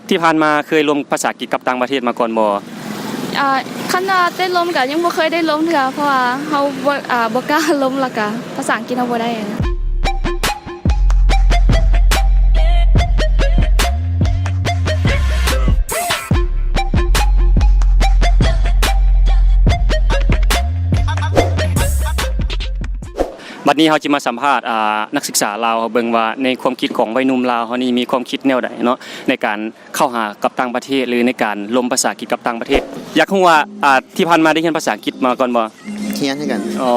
ที่ผ่านมาเคยลงภาษาอังกฤษกับต่างประเทศมาก่อนบ่คันได้ล้มก็ยังบ่เคยได้ล้มเทื่อเพราะว่าเฮาบ่กล้าล้มแล้วก็ภาษาอังกฤษเฮาบ่ได้บัดนี้เราจะมาสัมภาษณ์นักศึกษาลาวเบิ่งว่าในความคิดของวัยหนุ่มลาวเฮานี่มีความคิดแนวใดเนาะในการเข้าหากับต่างประเทศหรือในการลมภาษาอังกฤษกับต่างประเทศอยากรู้ว่าที่ผ่านมาได้เรียนภาษาอังกฤษมาก่อนบ่เรียนให้กันอ๋อ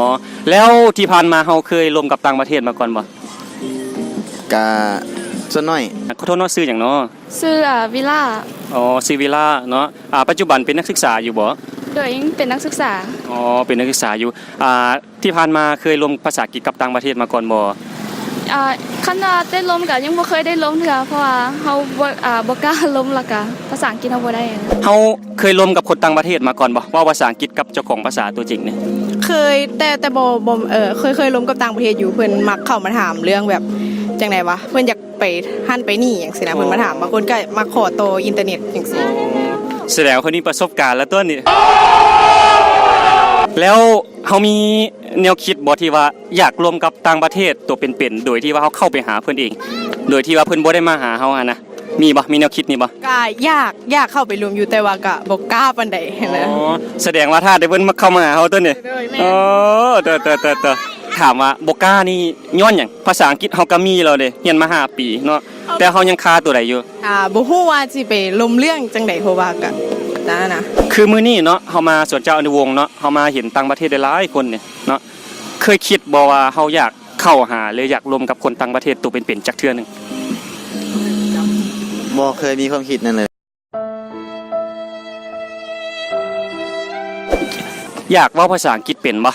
แล้วที่ผ่านมาเฮาเคยลมกับต่างประเทศมาก่อนบ่กะส่วนน้อยขอโทษเนาะชื่อหยังเนาะชื่อวิลาอ๋อชื่อวิลาเนาะปัจจุบันเป็นนักศึกษาอยู่บ่โดยยังเป็นนักศึกษาอ๋อเป็นนักศึกษาอยู่ที่ผ่านมาเคยลงภาษาอังกฤษกับต่างประเทศมาก่อนบ่คันได้ล้มก็ยังบ่เคยได้ล้มเทื่อเพราะว่าเฮาบ่กล้าล้มแล้วก็ภาษาอังกฤษเฮาบ่ได้เฮาเคยลมกับคนต่างประเทศมาก่อนบ่ว่าภาษาอังกฤษกับเจ้าของภาษาตัวจริงเนี่ยเคยแต่บ่เคยล้มกับต่างประเทศอยู่เพิ่นมักเข้ามาถามเรื่องแบบจังได๋วะเพิ่นอยากไปหั่นไปนี่จังซี่นะเพิ่นมาถามบางคนก็มาขอโตอินเทอร์เน็ตจังซี่แสดงคนนี้ประสบการณ์แล้วตัวนี้แล้วเฮามีแนวคิดบ่ที่ว่าอยากร่วมกับต่างประเทศตัวเป็นๆโดยที่ว่าเฮาเข้าไปหาเพิ่นเองโดยที่ว่าเพิ่นบ่ได้มาหาเฮานะมีบ่มีแนวคิดนี่บ่ก็อยากเข้าไปร่วมอยู่แต่ว่าก็บ่กล้าปานใดนะอ๋อแสดงว่าถ้าได้เพิ่นมาเข้ามาหาเฮาตัวนี้อ๋อเตอถามว่าบ่กล้านี่ย้อนหยังภาษาอังกฤษเฮาก็มีแล้วเด้เรียนมา5ปีเนาะแต่เฮายังคาตัวใดอยู่บ่ฮู้ว่าสิไปล้มเรื่องจังได๋เพราะว่าก็นะคือมื้อนี้เนาะเฮามาสวนเจ้าอนุวงศ์เนาะเฮามาเห็นต่างประเทศได้หลายคนเนี่ยเนาะเคยคิดบ่ว่าเฮาอยากเข้าหาหรืออยากร่วมกับคนต่างประเทศตัวเป็นๆจักเทื่อนึงบ่เคยมีความคิดนั่นเลยอยากเว้าภาษาอังกฤษเป็นบ่